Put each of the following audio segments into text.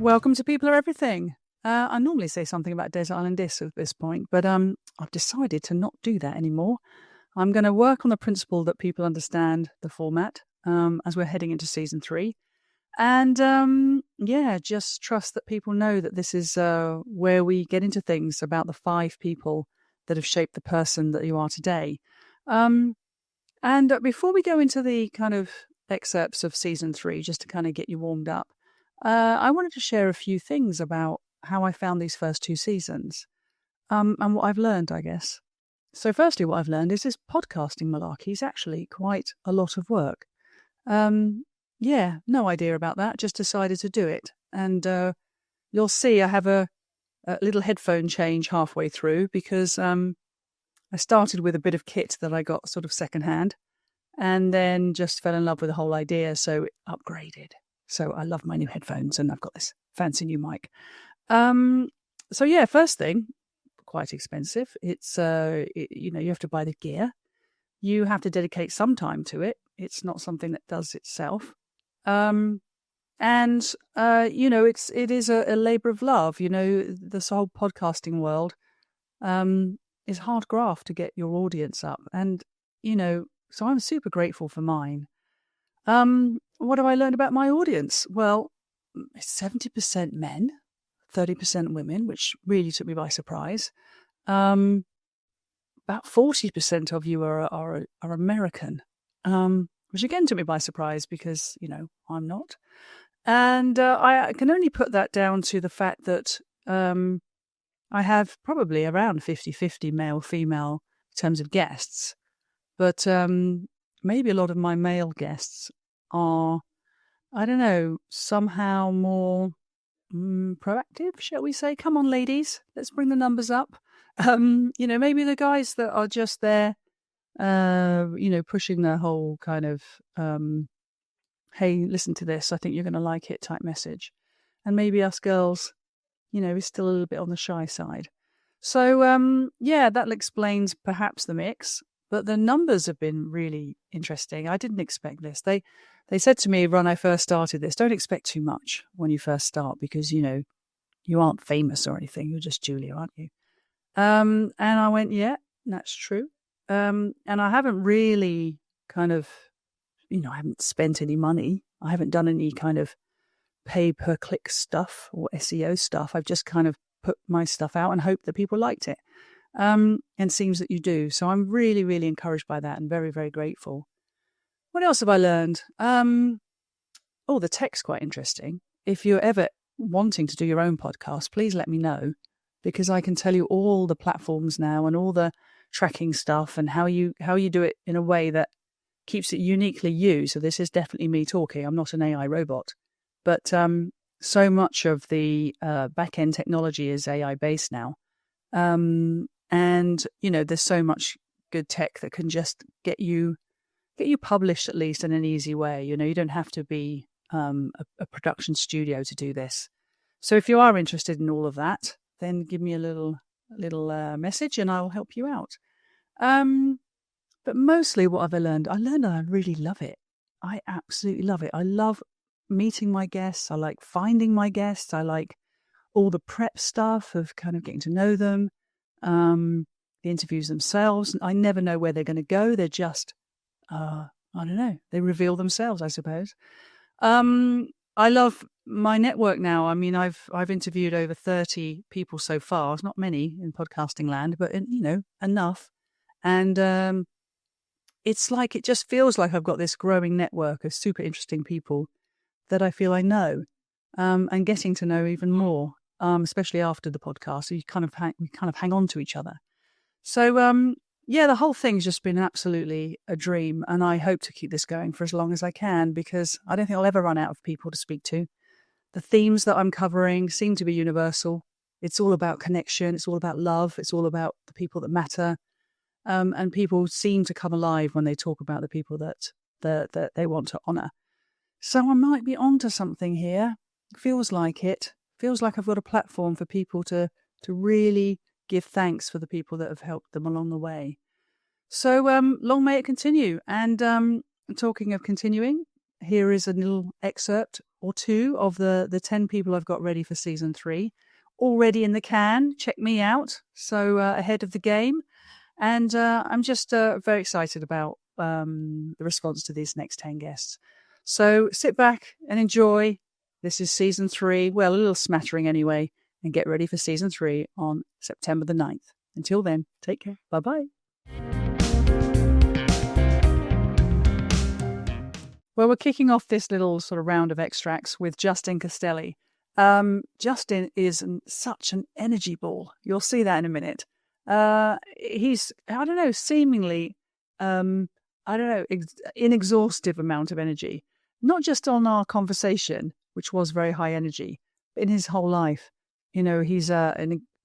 Welcome to People Are Everything. I normally say something about Desert Island Discs at this point, but I've decided to not do that anymore. I'm going to work on the principle that people understand the format as we're heading into season 3. And just trust that people know that this is where we get into things about the 5 people that have shaped the person that you are today. And before we go into the kind of excerpts of season 3, just to kind of get you warmed up, I wanted to share a few things about how I found these first 2 seasons and what I've learned, I guess. So firstly, what I've learned is this podcasting malarkey is actually quite a lot of work. No idea about that, just decided to do it. And you'll see I have a little headphone change halfway through because I started with a bit of kit that I got sort of secondhand and then just fell in love with the whole idea, so it upgraded. So I love my new headphones and I've got this fancy new mic. First thing, quite expensive. It's, you have to buy the gear. You have to dedicate some time to it. It's not something that does itself. It is a labor of love. This whole podcasting world is hard graft to get your audience up. And, so I'm super grateful for mine. What have I learned about my audience? Well, 70% men, 30% women, which really took me by surprise. About 40% of you are American, which again took me by surprise because, I'm not. And I can only put that down to the fact that I have probably around 50-50 male-female in terms of guests. But maybe a lot of my male guests are, I don't know, somehow more proactive, shall we say? Come on, ladies, let's bring the numbers up. Maybe the guys that are just there, pushing the whole kind of, hey, listen to this, I think you're going to like it type message. And maybe us girls, is still a little bit on the shy side. So, that explains perhaps the mix. But the numbers have been really interesting. I didn't expect this. They said to me when I first started this, don't expect too much when you first start because, you aren't famous or anything. You're just Julia, aren't you? And I went, yeah, that's true. And I haven't really kind of, I haven't spent any money. I haven't done any kind of pay-per-click stuff or SEO stuff. I've just kind of put my stuff out and hoped that people liked it. And seems that you do. So I'm really, really encouraged by that and very, very grateful. What else have I learned? The tech's quite interesting. If you're ever wanting to do your own podcast, please let me know because I can tell you all the platforms now and all the tracking stuff and how you do it in a way that keeps it uniquely you. So this is definitely me talking. I'm not an AI robot. But so much of the back-end technology is AI-based now. And, there's so much good tech that can just get you published at least in an easy way. You don't have to be a production studio to do this. So if you are interested in all of that, then give me a little message and I'll help you out. But mostly what have I learned? I learned that I really love it. I absolutely love it. I love meeting my guests. I like finding my guests. I like all the prep stuff of kind of getting to know them. The interviews themselves. I never know where they're going to go. They're just, I don't know. They reveal themselves, I suppose. I love my network now. I mean, I've interviewed over 30 people so far. It's not many in podcasting land, but enough. And it's like it just feels like I've got this growing network of super interesting people that I feel I know, and getting to know even more. Especially after the podcast, so we kind of hang on to each other. So, the whole thing's just been absolutely a dream, and I hope to keep this going for as long as I can because I don't think I'll ever run out of people to speak to. The themes that I'm covering seem to be universal. It's all about connection. It's all about love. It's all about the people that matter, and people seem to come alive when they talk about the people that they want to honour. So I might be onto something here. Feels like it. Feels like I've got a platform for people to really give thanks for the people that have helped them along the way. So long may it continue. And talking of continuing, here is a little excerpt or two of the 10 people I've got ready for season 3 already in the can. Check me out. So ahead of the game. And I'm just very excited about the response to these next 10 guests. So sit back and enjoy. This is season 3. Well, a little smattering anyway. And get ready for season 3 on September the 9th. Until then, take care. Bye-bye. Well, we're kicking off this little sort of round of extracts with Justin Castelli. Justin is such an energy ball. You'll see that in a minute. He's, I don't know, seemingly, inexhaustive amount of energy. Not just on our conversation, which was very high energy, but in his whole life. You know, he's a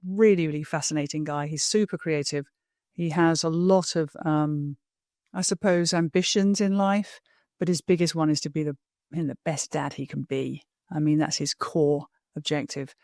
really, really fascinating guy. He's super creative. He has a lot of, I suppose, ambitions in life. But his biggest one is to be the best dad he can be. I mean, that's his core objective.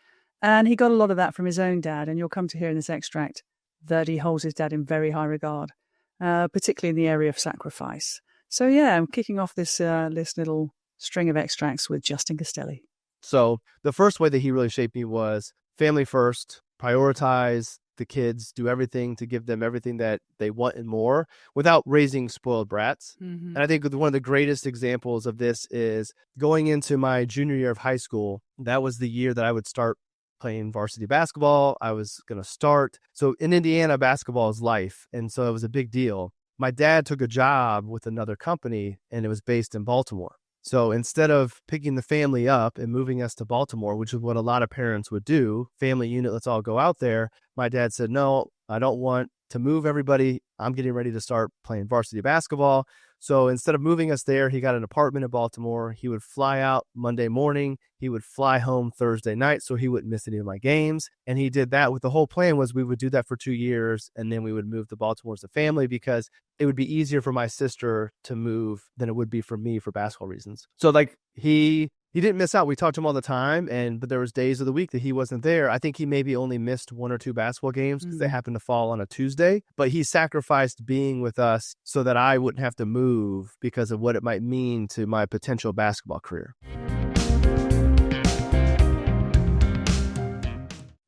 And he got a lot of that from his own dad. And you'll come to hear in this extract that he holds his dad in very high regard, particularly in the area of sacrifice. So, yeah, I'm kicking off this little string of extracts with Justin Castelli. So the first way that he really shaped me was family first, prioritize the kids, do everything to give them everything that they want and more without raising spoiled brats. Mm-hmm. And I think one of the greatest examples of this is going into my junior year of high school. That was the year that I would start playing varsity basketball. I was going to start. So in Indiana, basketball is life. And so it was a big deal. My dad took a job with another company and it was based in Baltimore. So instead of picking the family up and moving us to Baltimore, which is what a lot of parents would do, family unit, let's all go out there. My dad said, no, I don't want to move everybody. I'm getting ready to start playing varsity basketball. So instead of moving us there, he got an apartment in Baltimore. He would fly out Monday morning. He would fly home Thursday night so he wouldn't miss any of my games. And he did that with the whole plan was we would do that for 2 years and then we would move to Baltimore as a family because it would be easier for my sister to move than it would be for me for basketball reasons. So like he didn't miss out. We talked to him all the time, but there was days of the week that he wasn't there. I think he maybe only missed 1 or 2 basketball games because they happened to fall on a Tuesday. But he sacrificed being with us so that I wouldn't have to move because of what it might mean to my potential basketball career.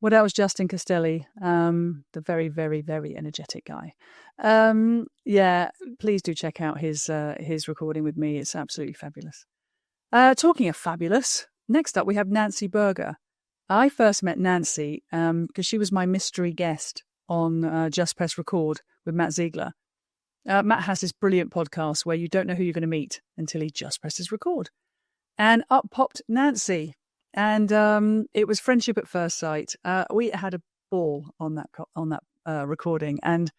Well, that was Justin Castelli, the very, very, very energetic guy. Yeah, please do check out his recording with me. It's absolutely fabulous. Talking of fabulous, next up we have Nancy Berger. I first met Nancy because she was my mystery guest on Just Press Record with Matt Ziegler. Matt has this brilliant podcast where you don't know who you're going to meet until he just presses record. And up popped Nancy. And it was friendship at first sight. We had a ball on that recording and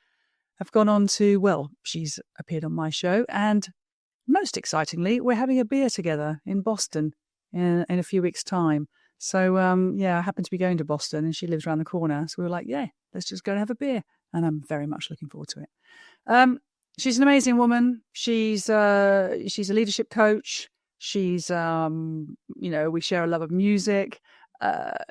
have gone on to, well, she's appeared on my show. And most excitingly, we're having a beer together in Boston in a few weeks' time. So, I happen to be going to Boston and she lives around the corner. So we were like, yeah, let's just go and have a beer. And I'm very much looking forward to it. She's an amazing woman. She's a leadership coach. She's, we share a love of music.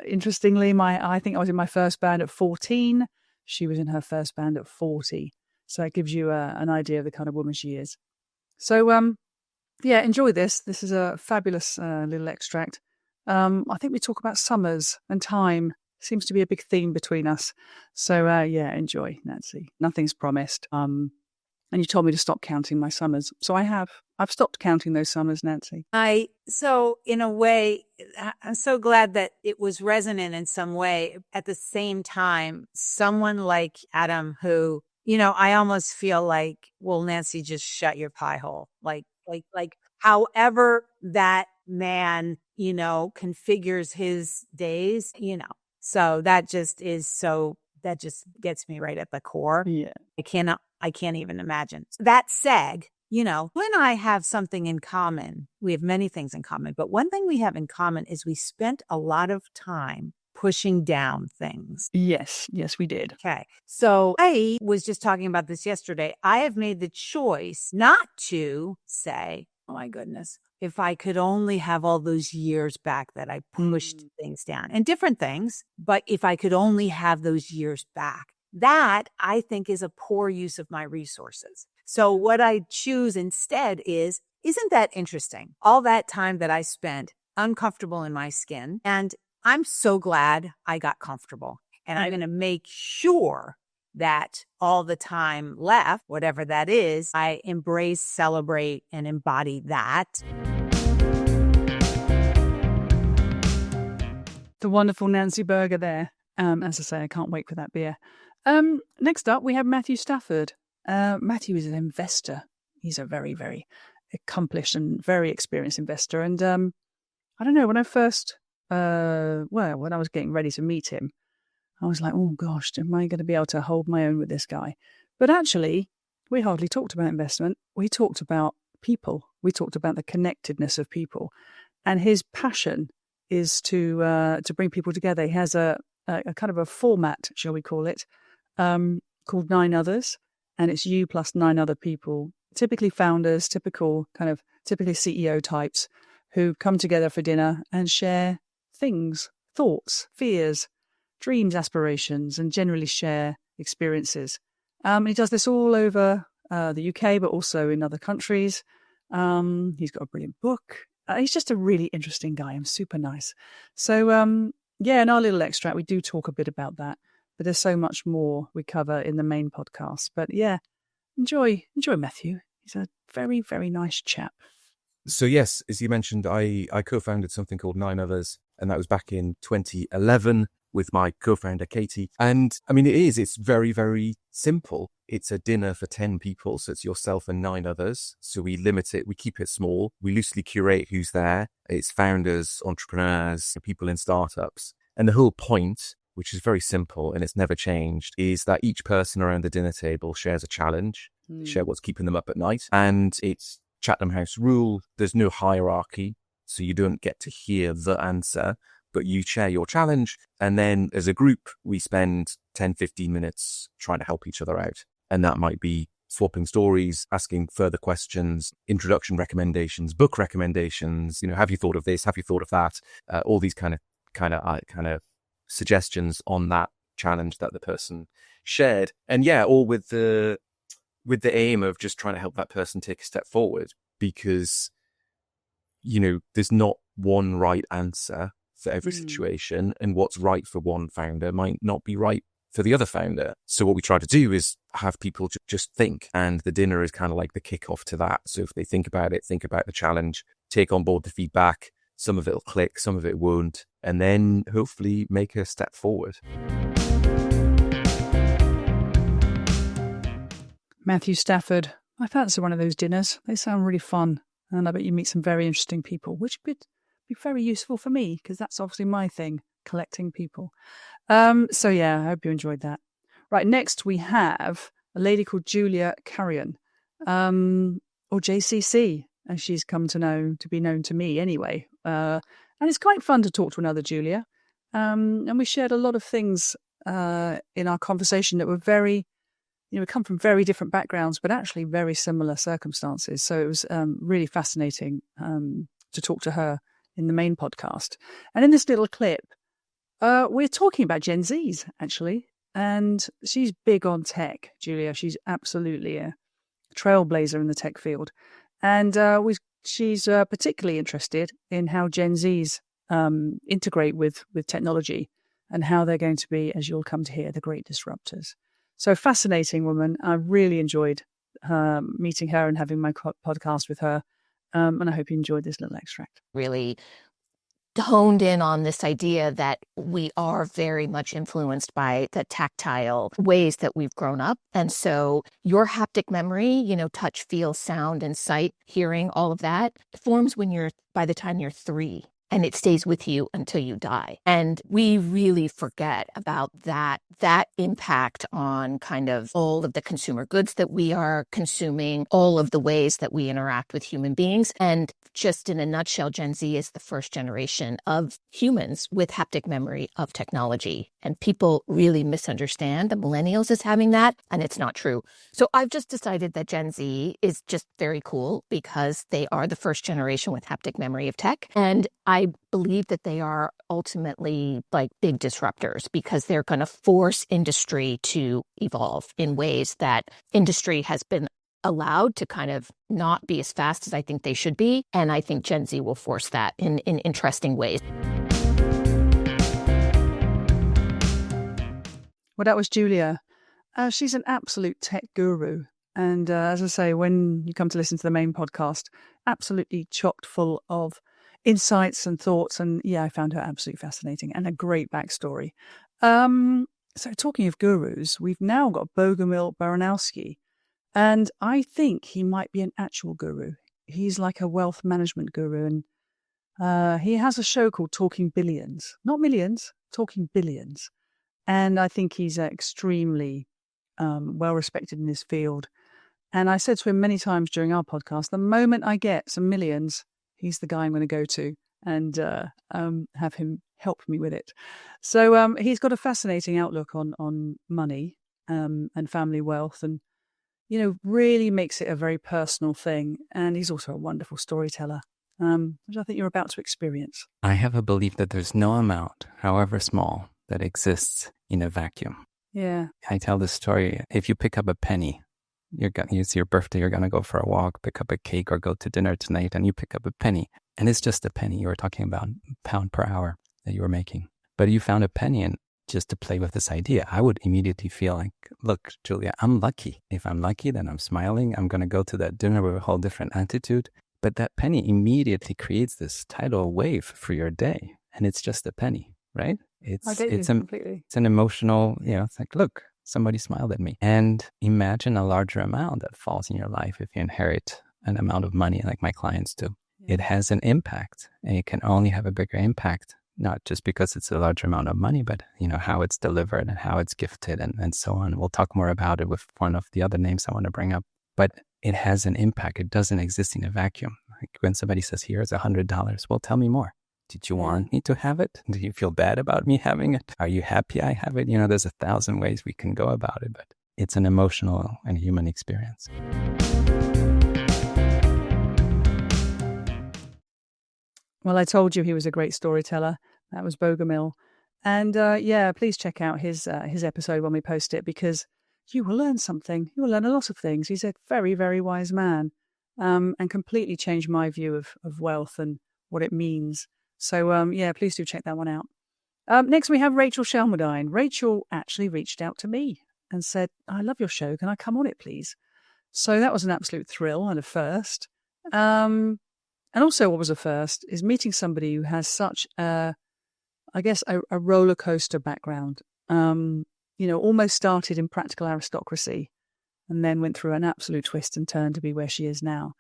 Interestingly, I think I was in my first band at 14. She was in her first band at 40. So it gives you an idea of the kind of woman she is. So, enjoy this. This is a fabulous little extract. I think we talk about summers and time. Seems to be a big theme between us. So, enjoy, Nancy. Nothing's promised. And you told me to stop counting my summers. So I have. I've stopped counting those summers, Nancy. So in a way, I'm so glad that it was resonant in some way. At the same time, someone like Adam who, I almost feel like, well, Nancy, just shut your pie hole. Like however that man, configures his days, So that just gets me right at the core. Yeah. I can't even imagine. That said, you and I have something in common. We have many things in common, but one thing we have in common is we spent a lot of time pushing down things. Yes, we did. Okay. So I was just talking about this yesterday. I have made the choice not to say, oh my goodness, if I could only have all those years back that I pushed things down and different things, but if I could only have those years back. That, I think, is a poor use of my resources. So what I choose instead is, isn't that interesting? All that time that I spent uncomfortable in my skin. And I'm so glad I got comfortable. And I'm going to make sure that all the time left, whatever that is, I embrace, celebrate, and embody that. The wonderful Nancy Berger there. As I say, I can't wait for that beer. Next up, we have Matthew Stafford. Matthew is an investor. He's a very, very accomplished and very experienced investor. And I don't know, when I first, when I was getting ready to meet him, I was like, oh gosh, am I going to be able to hold my own with this guy? But actually, we hardly talked about investment. We talked about people. We talked about the connectedness of people. And his passion is to bring people together. He has a kind of a format, shall we call it, called 9 Others. And it's you plus 9 other people, typically founders, typically CEO types, who come together for dinner and share things, thoughts, fears, dreams, aspirations, and generally share experiences. He does this all over the UK, but also in other countries. He's got a brilliant book. He's just a really interesting guy and super nice. So, in our little extract, we do talk a bit about that, but there's so much more we cover in the main podcast. But yeah, enjoy Matthew. He's a very, very nice chap. So yes, as you mentioned, I co-founded something called 9 Others, and that was back in 2011 with my co-founder, Katie. And I mean, it's very, very simple. It's a dinner for 10 people. So it's yourself and 9 others. So we limit it. We keep it small. We loosely curate who's there. It's founders, entrepreneurs, people in startups. And the whole point, which is very simple and it's never changed, is that each person around the dinner table shares a challenge, share what's keeping them up at night. And it's Chatham House rule. There's no hierarchy. So you don't get to hear the answer, but you share your challenge. And then as a group, we spend 10, 15 minutes trying to help each other out. And that might be swapping stories, asking further questions, introduction recommendations, book recommendations. Have you thought of this? Have you thought of that? All these kind of suggestions on that challenge that the person shared. And yeah, all with the aim of just trying to help that person take a step forward, because there's not one right answer for every situation, and what's right for one founder might not be right for the other founder. So what we try to do is have people just think, and the dinner is kind of like the kickoff to that. So if they think about it, think about the challenge, take on board the feedback, some of it will click, some of it won't, and then hopefully make a step forward. Matthew Stafford, I fancy one of those dinners. They sound really fun, and I bet you meet some very interesting people, which would be very useful for me, because that's obviously my thing, collecting people. So yeah, I hope you enjoyed that. Right, next we have a lady called Julia Carrion, or JCC, as she's come to be known to me anyway. And it's quite fun to talk to another Julia. And we shared a lot of things in our conversation that were very, we come from very different backgrounds, but actually very similar circumstances. So it was really fascinating to talk to her in the main podcast. And in this little clip, we're talking about Gen Zs, actually. And she's big on tech, Julia. She's absolutely a trailblazer in the tech field. And she's particularly interested in how Gen Zs integrate with technology, and how they're going to be, as you'll come to hear, the great disruptors. So fascinating woman. I really enjoyed meeting her and having my podcast with her. And I hope you enjoyed this little extract. Really honed in on this idea that we are very much influenced by the tactile ways that we've grown up. And so your haptic memory, touch, feel, sound, and sight, hearing, all of that forms by the time you're 3. And it stays with you until you die. And we really forget about that impact on kind of all of the consumer goods that we are consuming, all of the ways that we interact with human beings. And just in a nutshell, Gen Z is the first generation of humans with haptic memory of technology. And people really misunderstand the millennials as having that, and it's not true. So I've just decided that Gen Z is just very cool because they are the first generation with haptic memory of tech. And I believe that they are ultimately like big disruptors, because they're going to force industry to evolve in ways that industry has been allowed to kind of not be as fast as I think they should be. And I think Gen Z will force that in interesting ways. Well, that was Julia. She's an absolute tech guru. And as I say, when you come to listen to the main podcast, absolutely chocked full of insights and thoughts. And yeah, I found her absolutely fascinating and a great backstory. So talking of gurus, we've now got Bogomil Baranowski. And I think he might be an actual guru. He's like a wealth management guru. And he has a show called Talking Billions. Not millions, Talking Billions. And I think he's extremely well respected in his field. And I said to him many times during our podcast, the moment I get some millions, he's the guy I'm going to go to and have him help me with it. So he's got a fascinating outlook on money and family wealth, and really makes it a very personal thing. And he's also a wonderful storyteller, which I think you're about to experience. I have a belief that there's no amount, however small, that exists in a vacuum. Yeah. I tell this story. If you pick up a penny, it's your birthday, you're going to go for a walk, pick up a cake or go to dinner tonight, and you pick up a penny. And it's just a penny. You were talking about pound per hour that you were making. But you found a penny, and just to play with this idea, I would immediately feel like, look, Julia, I'm lucky. If I'm lucky, then I'm smiling. I'm going to go to that dinner with a whole different attitude. But that penny immediately creates this tidal wave for your day. And it's just a penny, right? It's an emotional, it's like, look, somebody smiled at me. And imagine a larger amount that falls in your life if you inherit an amount of money like my clients do. Yeah. It has an impact, and it can only have a bigger impact, not just because it's a larger amount of money, but how it's delivered and how it's gifted and so on. We'll talk more about it with one of the other names I want to bring up. But it has an impact. It doesn't exist in a vacuum. Like when somebody says, here's $100, well, tell me more. Did you want me to have it? Do you feel bad about me having it? Are you happy I have it? There's 1,000 ways we can go about it, but it's an emotional and human experience. Well, I told you he was a great storyteller. That was Bogomil. And please check out his episode when we post it, because you will learn something. You will learn a lot of things. He's a very, very wise man, and completely changed my view of wealth and what it means. So, please do check that one out. Next, we have Rachel Shelmadine. Rachel actually reached out to me and said, I love your show. Can I come on it, please? So that was an absolute thrill and a first. And also what was a first is meeting somebody who has such a roller coaster background. Almost started in practical aristocracy and then went through an absolute twist and turn to be where she is now.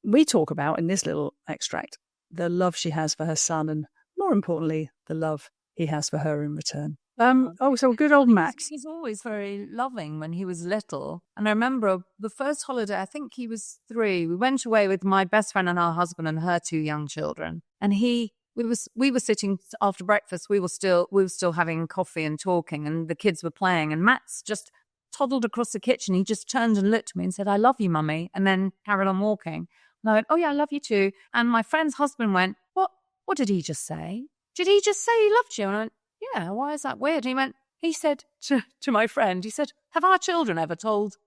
We talk about in this little extract the love she has for her son, and more importantly, the love he has for her in return. So good old Max. He's always very loving when he was little. And I remember the first holiday, I think he was 3. We went away with my best friend and her husband and her 2 young children. And we were sitting after breakfast. We were still having coffee and talking, and the kids were playing. And Max just toddled across the kitchen. He just turned and looked at me and said, I love you, Mummy. And then carried on walking. And I went, oh yeah, I love you too. And my friend's husband went, what did he just say? Did he just say he loved you? And I went, yeah, why is that weird? And he said to my friend, he said, have our children ever told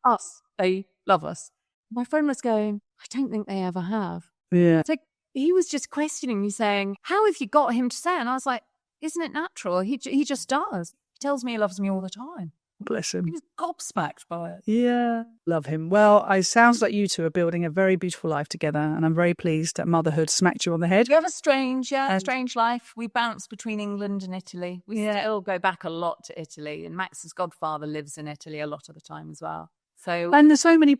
us they love us? My friend was going, I don't think they ever have. Yeah. It's like, he was just questioning me, saying, how have you got him to say it? And I was like, isn't it natural? He just does. He tells me he loves me all the time. Bless him. He was gobsmacked by it. Yeah. Love him. Well, it sounds like you two are building a very beautiful life together, and I'm very pleased that motherhood smacked you on the head. We have a strange life. We bounce between England and Italy. We still go back a lot to Italy, and Max's godfather lives in Italy a lot of the time as well. And there's so many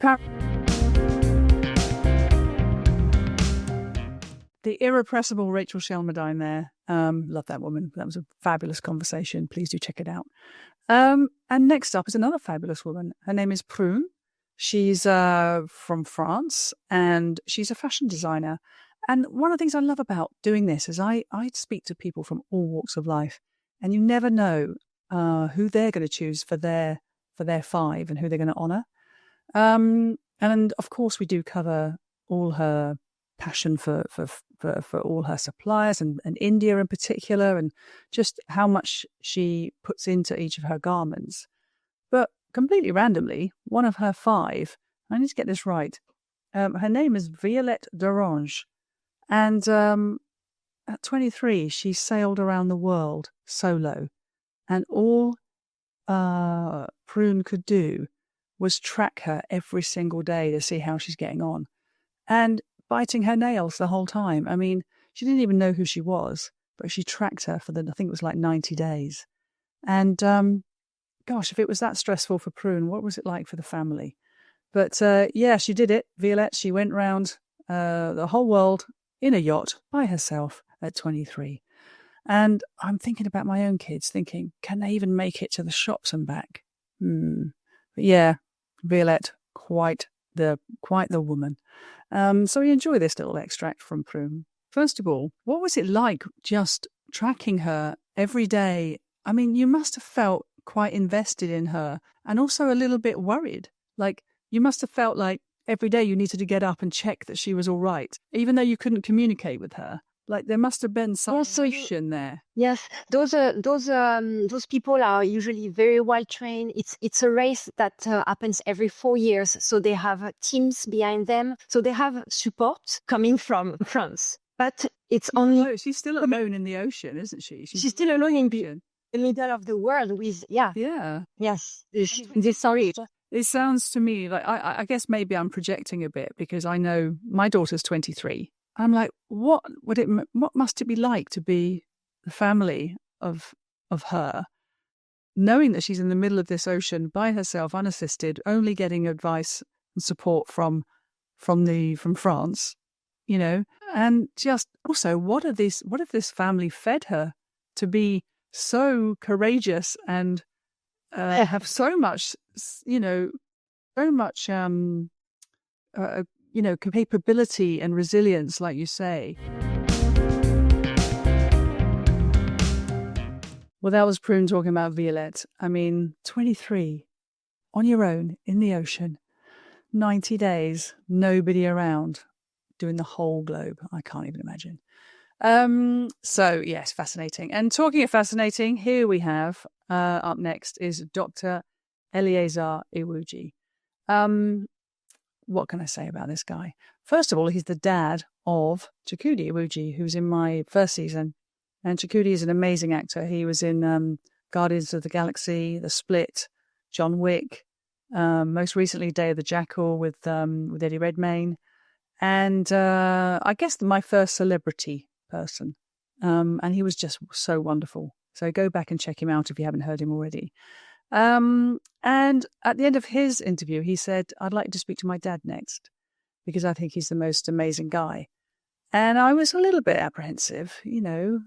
the irrepressible Rachel Shelmadine there. Love that woman. That was a fabulous conversation. Please do check it out. And next up is another fabulous woman. Her name is Prune. She's from France, and she's a fashion designer. And one of the things I love about doing this is I speak to people from all walks of life, and you never know who they're going to choose for their 5 and who they're going to honour. And of course, we do cover all her passion for all her suppliers and India in particular, and just how much she puts into each of her garments. But completely randomly, one of her 5, I need to get this right. Her name is Violette d'Orange. And at 23, she sailed around the world solo. And all Prune could do was track her every single day to see how she's getting on. And biting her nails the whole time. I mean, she didn't even know who she was, but she tracked her for I think it was like 90 days. And gosh, if it was that stressful for Prune, what was it like for the family? But yeah, she did it. Violette, she went round the whole world in a yacht by herself at 23. And I'm thinking about my own kids, thinking, can they even make it to the shops and back? But yeah, Violette, quite the woman. So we enjoy this little extract from Prune. First of all, what was it like just tracking her every day? I mean, you must have felt quite invested in her and also a little bit worried. Like, you must have felt like every day you needed to get up and check that she was all right, even though you couldn't communicate with her. Like, there must have been some emotion there. Yes, those people are usually very well trained. It's a race that happens every 4 years, so they have teams behind them. So they have support coming from France. But it's only she's still alone in the ocean, isn't she? She's still alone in the middle of the world with yes. Sorry. It sounds to me like I guess maybe I'm projecting a bit because I know my daughter's 23. I'm like, what must it be like to be the family of her, knowing that she's in the middle of this ocean by herself, unassisted, only getting advice and support from France, you know, and just also what if this family fed her to be so courageous and have so much, capability and resilience, like you say. Well, that was Prune talking about Violette. I mean, 23, on your own, in the ocean, 90 days, nobody around, doing the whole globe. I can't even imagine. So, yes, fascinating. And talking of fascinating, here we have, up next is Dr. Eliezer Iwuji. What can I say about this guy? First of all, he's the dad of Chikudi Iwuji, who's in my first season. And Chikudi is an amazing actor. He was in Guardians of the Galaxy, The Split, John Wick, most recently Day of the Jackal with Eddie Redmayne. And I guess my first celebrity person. And he was just so wonderful. So go back and check him out if you haven't heard him already. And at the end of his interview, he said, I'd like to speak to my dad next because I think he's the most amazing guy. And I was a little bit apprehensive, when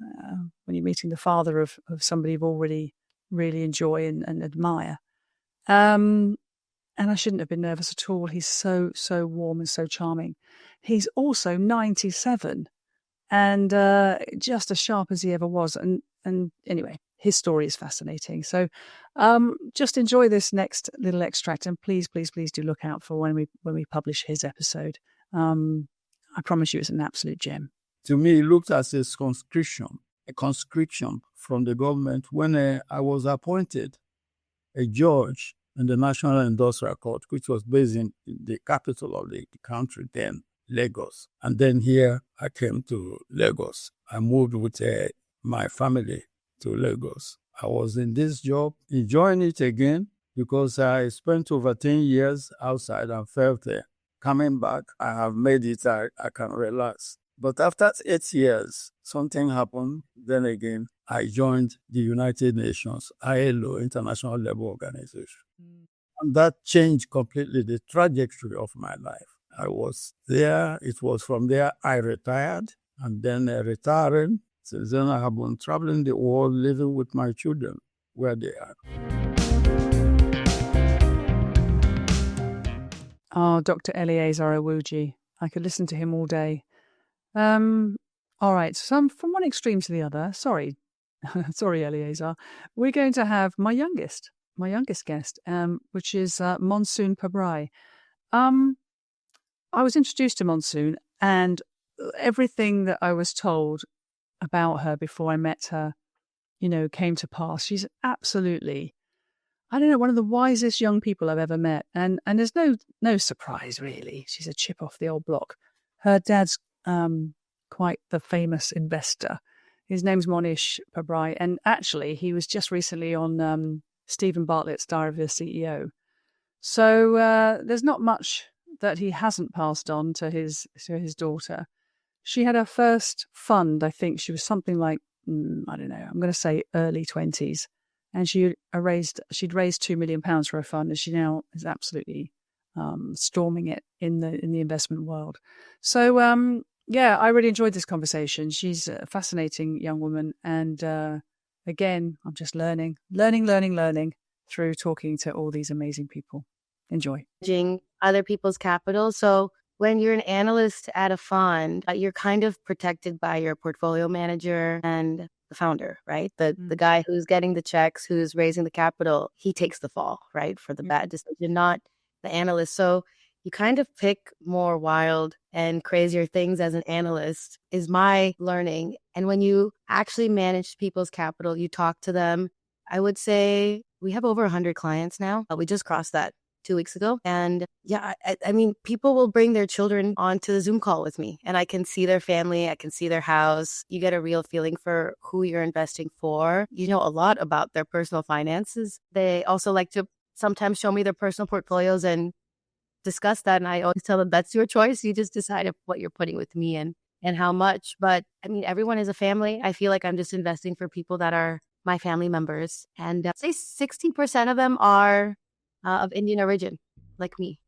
you're meeting the father of somebody you already really enjoy and admire. And I shouldn't have been nervous at all. He's so, so warm and so charming. He's also 97 and just as sharp as he ever was. And anyway, his story is fascinating. So just enjoy this next little extract, and please, please, please do look out for when we publish his episode. I promise you it's an absolute gem. To me, it looked as a conscription from the government when I was appointed a judge in the National Industrial Court, which was based in the capital of the country then, Lagos. And then here I came to Lagos. I moved with my family to Lagos. I was in this job, enjoying it again because I spent over 10 years outside and felt coming back, I have made it, I can relax. But after 8 years, something happened. Then again, I joined the United Nations, ILO, International Labour Organization. And that changed completely the trajectory of my life. I was there. It was from there I retired. And then retiring, since then I have been traveling the world, living with my children where they are. Oh, Dr. Eliezer Iwuji. I could listen to him all day. All right, so from one extreme to the other. Sorry, Eliezer. We're going to have my youngest guest, which is Monsoon Pabrai. I was introduced to Monsoon, and everything that I was told about her before I met her, came to pass. She's absolutely I don't know, one of the wisest young people I've ever met. And there's no surprise, really. She's a chip off the old block. Her dad's quite the famous investor. His name's Monish Pabrai. And actually, he was just recently on Stephen Bartlett's Diary of a CEO. So there's not much that he hasn't passed on to his daughter. She had her first fund, I think she was something like, I don't know, I'm going to say early 20s. And she'd raised £2 million for her fund, and she now is absolutely storming it in the investment world. So I really enjoyed this conversation. She's a fascinating young woman, and again, I'm just learning through talking to all these amazing people. Enjoy. Managing other people's capital. So when you're an analyst at a fund, you're kind of protected by your portfolio manager and the founder, right? The guy who's getting the checks, who's raising the capital, he takes the fall, right? For the bad decision, not the analyst. So you kind of pick more wild and crazier things as an analyst, is my learning. And when you actually manage people's capital, you talk to them. I would say we have over 100 clients now. We just crossed that 2 weeks ago. And yeah, I mean, people will bring their children onto the Zoom call with me, and I can see their family. I can see their house. You get a real feeling for who you're investing for. You know a lot about their personal finances. They also like to sometimes show me their personal portfolios and discuss that. And I always tell them, that's your choice. You just decide what you're putting with me and how much. But I mean, everyone is a family. I feel like I'm just investing for people that are my family members. And say 60% of them are of Indian origin, like me.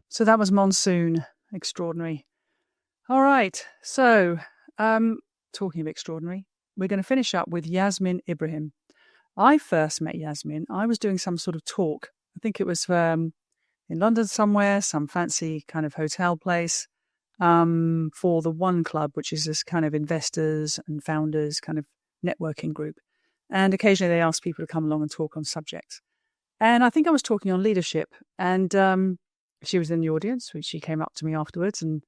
So that was Monsoon. Extraordinary. All right. So, talking of extraordinary, we're going to finish up with Yasmin Ibrahim. I first met Yasmin. I was doing some sort of talk. I think it was in London somewhere, some fancy kind of hotel place, for the One Club, which is this kind of investors and founders kind of networking group. And occasionally they ask people to come along and talk on subjects. And I think I was talking on leadership, and she was in the audience. She came up to me afterwards and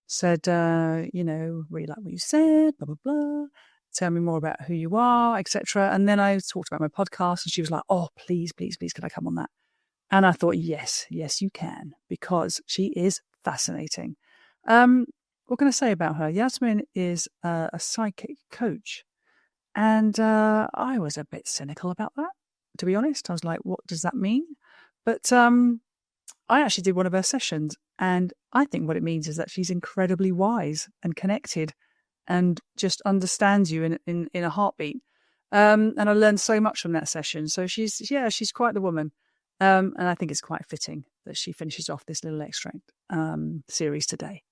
said, really like what you said, blah, blah, blah. Tell me more about who you are, etc. And then I talked about my podcast, and she was like, oh, please, please, please, could I come on that? And I thought, yes, you can, because she is fascinating. What can I say about her? Yasmin is a psychic coach. And I was a bit cynical about that, to be honest. I was like, what does that mean? But I actually did one of her sessions, and I think what it means is that she's incredibly wise and connected and just understands you in a heartbeat. And I learned so much from that session. So she's quite the woman. And I think it's quite fitting that she finishes off this little extract series today.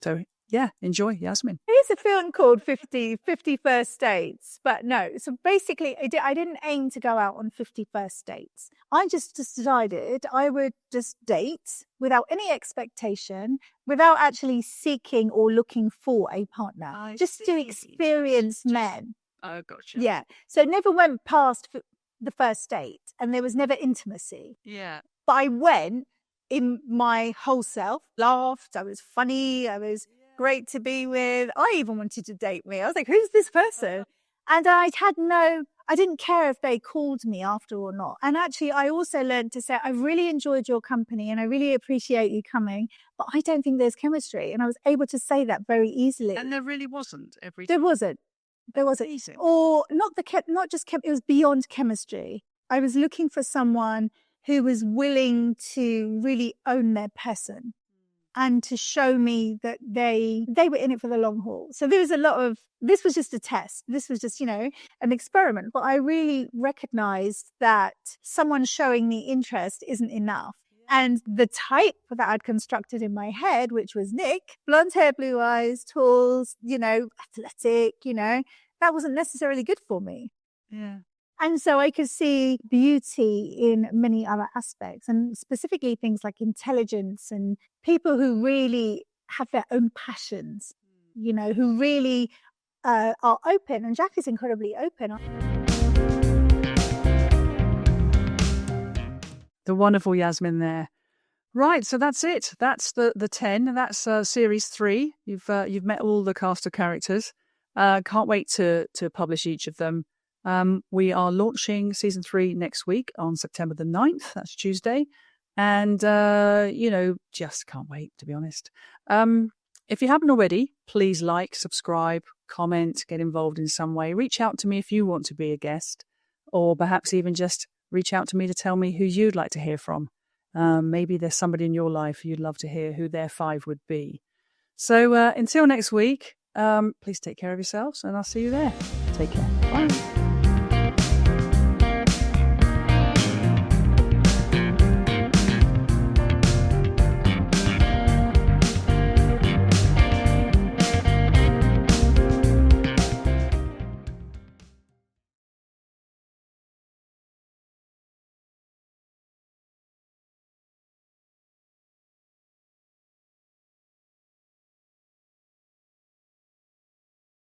So yeah, enjoy, Yasmin. There's a film called 50 First Dates, but no. So basically, I didn't aim to go out on 50 first dates. I just decided I would just date without any expectation, without actually seeking or looking for a partner, just to experience men. Oh, gotcha. Yeah. So never went past the first date, and there was never intimacy. Yeah. But I went in my whole self, laughed, I was funny, I was great to be with. I even wanted to date me. I was like, who's this person? And I didn't care if they called me after or not. And actually, I also learned to say, I really enjoyed your company and I really appreciate you coming, but I don't think there's chemistry. And I was able to say that very easily. And there really wasn't every time. There wasn't. Amazing. Or not just it was beyond chemistry. I was looking for someone who was willing to really own their person and to show me that they were in it for the long haul. So there was this was just a test. This was just, an experiment. But I really recognized that someone showing me interest isn't enough. And the type that I'd constructed in my head, which was Nick, blonde hair, blue eyes, tall, athletic, that wasn't necessarily good for me. Yeah. And so I could see beauty in many other aspects, and specifically things like intelligence and people who really have their own passions, who really are open. And Jack is incredibly open. The wonderful Yasmin there. Right, so that's it. That's the 10. That's series 3. You've met all the cast of characters. Can't wait to publish each of them. We are launching season 3 next week on September the 9th. That's Tuesday. And, just can't wait, to be honest. If you haven't already, please like, subscribe, comment, get involved in some way. Reach out to me if you want to be a guest, or perhaps even just reach out to me to tell me who you'd like to hear from. Maybe there's somebody in your life you'd love to hear who their 5 would be. So until next week, please take care of yourselves, and I'll see you there. Take care. Bye.